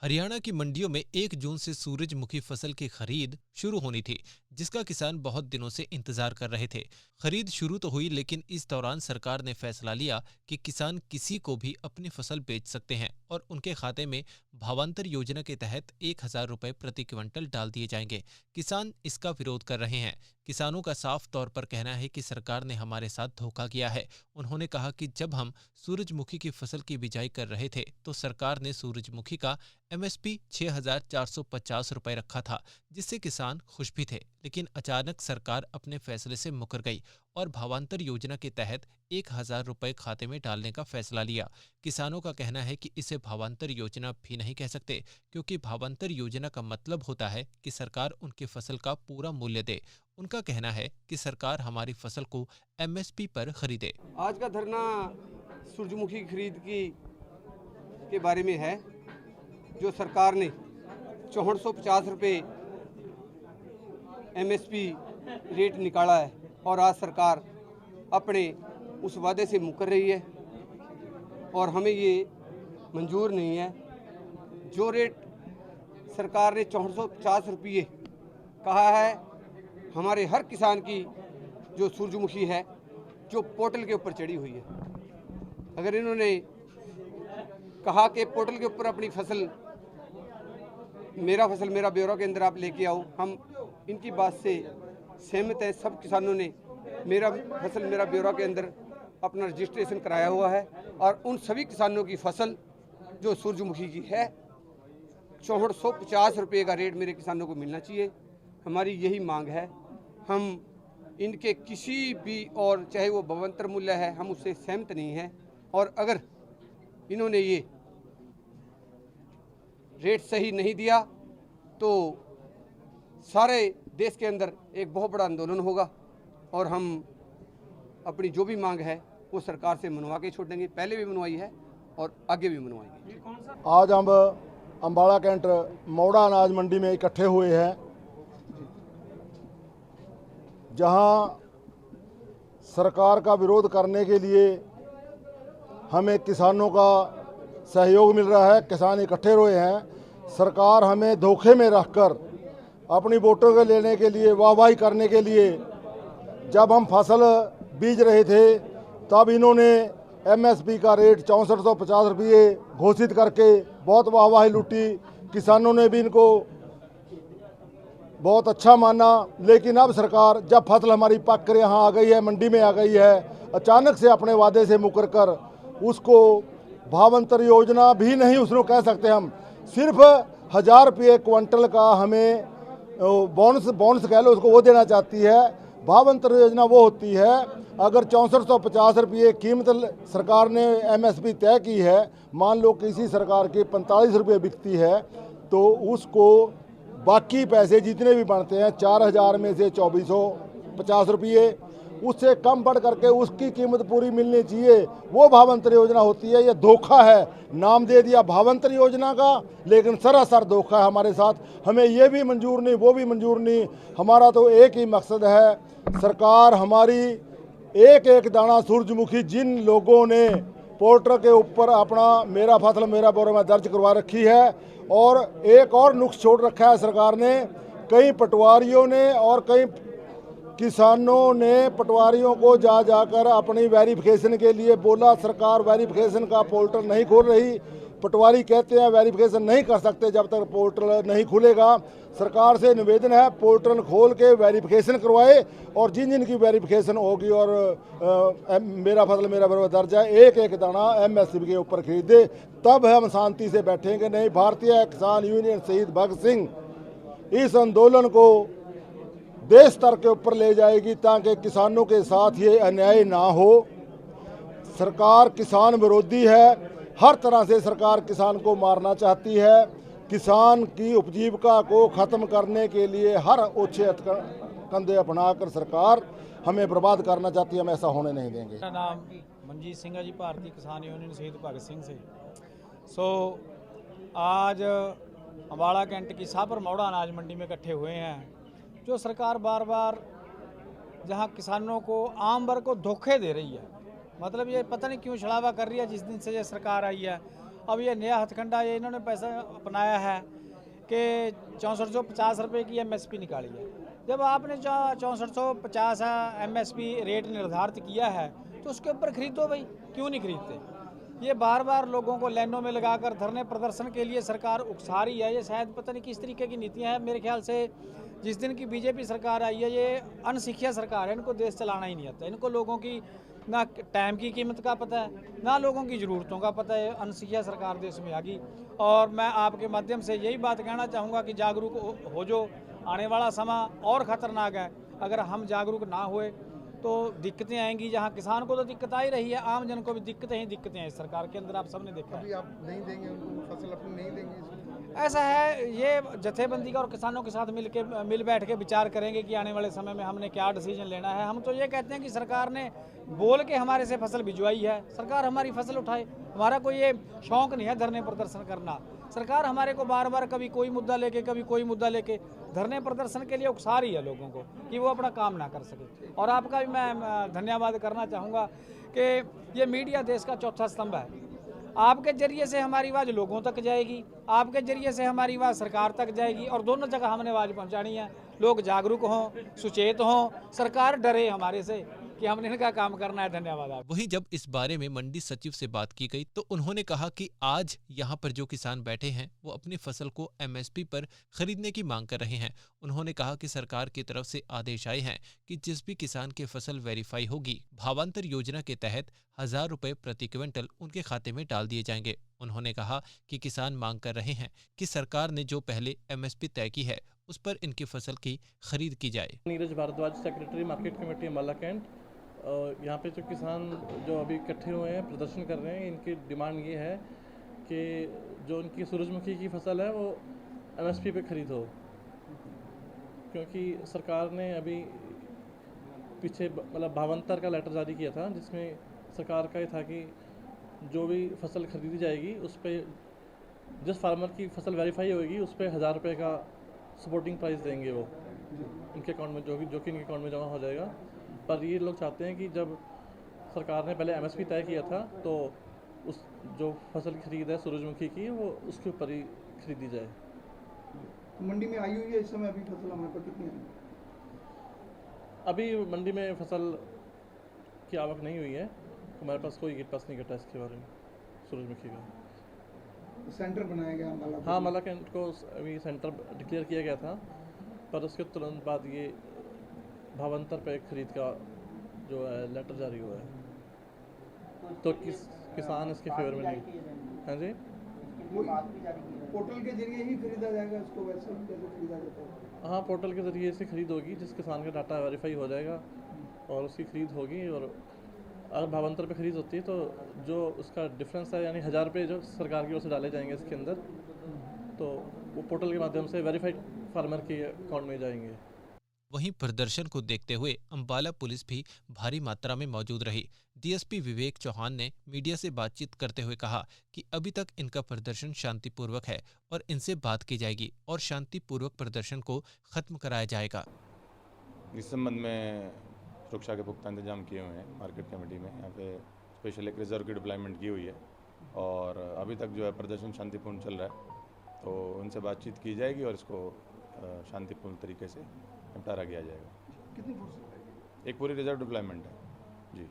हरियाणा की मंडियों में 1 जून से सूरजमुखी फसल की खरीद शुरू होनी थी, जिसका किसान बहुत दिनों से इंतजार कर रहे थे। खरीद शुरू तो हुई, लेकिन इस दौरान सरकार ने फैसला लिया कि किसान किसी को भी अपनी फसल बेच सकते हैं और उनके खाते में भावांतर योजना के तहत 1,000 रुपए प्रति क्विंटल डाल दिए जाएंगे। किसान इसका विरोध कर रहे हैं। किसानों का साफ तौर पर कहना है कि सरकार ने हमारे साथ धोखा किया है। उन्होंने कहा कि जब हम सूरजमुखी की फसल की बिजाई कर रहे थे तो सरकार ने सूरजमुखी का एमएसपी 6,450 रुपए रखा था, जिससे किसान खुश भी थे। लेकिन अचानक सरकार अपने फैसले से मुकर गई और भावांतर योजना के तहत 1,000 रुपए खाते में डालने का फैसला लिया। किसानों का कहना है कि इसे भावांतर योजना भी नहीं कह सकते, क्योंकि भावांतर योजना का मतलब होता है कि सरकार उनकी फसल का पूरा मूल्य दे। उनका कहना है कि सरकार हमारी फसल को एमएसपी पर खरीदे। आज का धरना सूरजमुखी खरीद के बारे में है। जो सरकार ने 6450 रुपये एमएसपी रेट निकाला है और आज सरकार अपने उस वादे से मुकर रही है और हमें ये मंजूर नहीं है। जो रेट सरकार ने 6450 रुपये कहा है, हमारे हर किसान की जो सूरजमुखी है जो पोर्टल के ऊपर चढ़ी हुई है, अगर इन्होंने कहा कि पोर्टल के ऊपर अपनी फसल मेरा ब्यौरा के अंदर आप लेके आओ, हम इनकी बात से सहमत हैं। सब किसानों ने मेरा फसल मेरा ब्यौरा के अंदर अपना रजिस्ट्रेशन कराया हुआ है और उन सभी किसानों की फसल जो सूरजमुखी की है 6450 रुपये का रेट मेरे किसानों को मिलना चाहिए। हमारी यही मांग है। हम इनके किसी भी, और चाहे वो भावांतर मूल्य है, हम उससे सहमत नहीं हैं। और अगर इन्होंने ये रेट सही नहीं दिया तो सारे देश के अंदर एक बहुत बड़ा आंदोलन होगा और हम अपनी जो भी मांग है वो सरकार से मनवा के छोड़ेंगे। पहले भी मनवाई है और आगे भी मनवाएंगे। आज हम अम्बाड़ा कैंट मौड़ा अनाज मंडी में इकट्ठे हुए हैं, जहां सरकार का विरोध करने के लिए हमें किसानों का सहयोग मिल रहा है। किसान इकट्ठे हुए हैं। सरकार हमें धोखे में रखकर अपनी वोटों को लेने के लिए, वाहवाही करने के लिए, जब हम फसल बीज रहे थे तब इन्होंने एमएसपी का रेट 6450 रुपये घोषित करके बहुत वाहवाही लूटी। किसानों ने भी इनको बहुत अच्छा माना। लेकिन अब सरकार जब फसल हमारी पक कर यहाँ आ गई है, मंडी में आ गई है, अचानक से अपने वादे से मुकर कर उसको भावांतर योजना भी नहीं उसको कह सकते, हम सिर्फ 1,000 रुपये क्विंटल का हमें बोनस कह लो उसको, वो देना चाहती है। भावांतर योजना वो होती है अगर 6450 रुपये कीमत सरकार ने एमएसपी तय की है, मान लो किसी सरकार की 45 रुपये बिकती है तो उसको बाकी पैसे जितने भी बनते हैं 4,000 में से 2450 रुपये उससे कम बढ़ करके उसकी कीमत पूरी मिलनी चाहिए, वो भावांतर योजना होती है। ये धोखा है, नाम दे दिया भावांतर योजना का, लेकिन सरासर धोखा है हमारे साथ। हमें ये भी मंजूर नहीं, वो भी मंजूर नहीं। हमारा तो एक ही मकसद है, सरकार हमारी एक एक दाना सूरजमुखी जिन लोगों ने पोर्टल के ऊपर अपना मेरा फसल मेरा ब्यौरा में दर्ज करवा रखी है, और एक और नुक्स छोड़ रखा है सरकार ने, कई पटवारियों ने और कई किसानों ने पटवारियों को जाकर अपनी वेरिफिकेशन के लिए बोला। सरकार वेरिफिकेशन का पोर्टल नहीं खोल रही। पटवारी कहते हैं वेरिफिकेशन नहीं कर सकते जब तक पोर्टल नहीं खुलेगा। सरकार से निवेदन है पोर्टल खोल के वेरिफिकेशन करवाए, और जिन जिन की वेरिफिकेशन होगी और मेरा फसल मेरा ब्यौरा दर्ज है, एक एक दाना एमएसपी के ऊपर खरीदे, तब हम शांति से बैठेंगे। नहीं, भारतीय किसान यूनियन शहीद भगत सिंह इस आंदोलन को देश स्तर के ऊपर ले जाएगी ताकि किसानों के साथ ये अन्याय ना हो। सरकार किसान विरोधी है, हर तरह से सरकार किसान को मारना चाहती है। किसान की उपजीविका को ख़त्म करने के लिए हर ओछे कंधे अपनाकर सरकार हमें बर्बाद करना चाहती है। हम ऐसा होने नहीं देंगे। मेरा नाम मनजीत सिंह है जी, भारतीय किसान यूनियन शहीद भगत सिंह से। आज अम्बाड़ा कैंट की साबर मौड़ा अनाज मंडी में इकट्ठे हुए हैं। जो सरकार बार बार जहां किसानों को, आम वर्ग को धोखे दे रही है, मतलब ये पता नहीं क्यों छलावा कर रही है। जिस दिन से ये सरकार आई है अब ये नया हथकंडा ये इन्होंने पैसा अपनाया है कि 6450 रुपये की MSP निकाली है। जब आपने 6450 MSP रेट निर्धारित किया है तो उसके ऊपर खरीदो भाई, क्यों नहीं खरीदते। ये बार बार लोगों को लाइनों में लगाकर धरने प्रदर्शन के लिए सरकार उकसा रही है। ये शायद पता नहीं किस तरीके की नीतियाँ हैं। मेरे ख्याल से जिस दिन की बीजेपी सरकार आई है, ये अनशिक्षा सरकार है, इनको देश चलाना ही नहीं आता। इनको लोगों की ना टाइम की कीमत का पता है, ना लोगों की ज़रूरतों का पता है। अनशिक्षा सरकार देश में आ गई। और मैं आपके माध्यम से यही बात कहना चाहूँगा कि जागरूक हो जो, आने वाला समय और ख़तरनाक है। अगर हम जागरूक ना हुए तो दिक्कतें आएंगी। जहाँ किसान को तो दिक्कत आ ही रही है, आम जन को भी दिक्कतें हैं इस सरकार के अंदर। आप सबने देखा है। अभी आप नहीं देंगे उनको फसल, अपनी नहीं देंगे इसको? ऐसा है, ये जथेबंदी का और किसानों के साथ मिल बैठ के विचार करेंगे कि आने वाले समय में हमने क्या डिसीजन लेना है। हम तो ये कहते हैं कि सरकार ने बोल के हमारे से फसल भिजवाई है, सरकार हमारी फसल उठाए। हमारा कोई ये शौक नहीं है धरने प्रदर्शन करना। सरकार हमारे को बार बार कभी कोई मुद्दा लेके कभी कोई मुद्दा लेके धरने प्रदर्शन के लिए उकसा रही है लोगों को कि वो अपना काम ना कर सके। और आपका भी मैं धन्यवाद करना चाहूँगा कि ये मीडिया देश का चौथा स्तंभ है। आपके जरिए से हमारी आवाज़ लोगों तक जाएगी, आपके जरिए से हमारी आवाज़ सरकार तक जाएगी, और दोनों जगह हमने आवाज़ पहुंचानी है। लोग जागरूक हों, सुचेत हों, सरकार डरे हमारे से कि हमने इनका काम करना है। धन्यवाद आप। वहीं जब इस बारे में मंडी सचिव से बात की गई तो उन्होंने कहा कि आज यहाँ पर जो किसान बैठे हैं वो अपनी फसल को MSP पर खरीदने की मांग कर रहे हैं। उन्होंने कहा कि सरकार की तरफ से आदेश आए हैं कि जिस भी किसान की फसल वेरीफाई होगी, भावांतर योजना के तहत 1000 रुपये प्रति क्विंटल उनके खाते में डाल दिए जाएंगे। उन्होंने कहा कि किसान मांग कर रहे हैं कि सरकार ने जो पहले MSP तय की है उस पर इनकी फसल की खरीद की जाए। Neeraj Bhardwaj, secretary market committee Ambala Cantt. यहाँ पे जो किसान जो अभी इकट्ठे हुए हैं, प्रदर्शन कर रहे हैं, इनकी डिमांड ये है कि जो उनकी सूरजमुखी की फसल है वो MSP पे खरीद हो, क्योंकि सरकार ने अभी पीछे मतलब भावांतर का लेटर जारी किया था, जिसमें सरकार का ये था कि जो भी फसल खरीदी जाएगी उस पर जिस फार्मर की फसल वेरीफाई होगी उस पर 1000 रुपये का सपोर्टिंग प्राइस देंगे वो उनके अकाउंट में, जो कि इनके अकाउंट में जमा हो जाएगा। पर ये लोग चाहते हैं कि जब सरकार ने पहले MSP तय किया था तो उस जो फसल खरीद है सूरजमुखी की वो उसके ऊपर ही खरीदी जाए। तो मंडी में आई हुई है इस समय अभी फसल हमारे पास कितनी है? अभी मंडी में फसल की आवक नहीं हुई है, हमारे पास कोई गेट पास नहीं कटा इसके बारे में सूरजमुखी का। सेंटर बनाया गया अम्बाला? हाँ, अम्बाला कैंट को अभी सेंटर डिक्लेयर किया गया था, पर उसके तुरंत बाद ये भावांतर पे खरीद का जो है लेटर जारी हुआ है, तो किसान इसके फेवर में नहीं। हाँ जी, पोर्टल के जरिए ही खरीदा जाएगा इसको, वैसे ही कैसे खरीदा जाता है? हाँ, पोर्टल के ज़रिए से खरीद होगी, जिस किसान का डाटा वेरीफाई हो जाएगा और उसकी खरीद होगी। और अगर भावांतर पे खरीद होती है तो जो उसका डिफरेंस है, यानी 1000 रुपये जो सरकार की ओर से डाले जाएंगे इसके अंदर, तो वो पोर्टल के माध्यम से वेरीफाइड फार्मर के अकाउंट में जाएंगे। वहीं प्रदर्शन को देखते हुए अम्बाला पुलिस भी भारी मात्रा में मौजूद रही। DSP विवेक चौहान ने मीडिया से बातचीत करते हुए कहा कि अभी तक इनका प्रदर्शन शांतिपूर्वक है और इनसे बात की जाएगी और शांतिपूर्वक प्रदर्शन को खत्म कराया जाएगा। इस संबंध में सुरक्षा के पुख्ता इंतजाम किए हुए हैं मार्केट कमेटी में। यहाँ पे स्पेशल एक रिजर्व की डिप्लॉयमेंट की हुई है और अभी तक जो है प्रदर्शन शांतिपूर्ण चल रहा है, तो उनसे बातचीत की जाएगी और इसको शांतिपूर्ण तरीके से निपटारा किया जाएगा। कितनी फोर्स? एक पूरी रिजर्व डिप्लॉयमेंट है जी।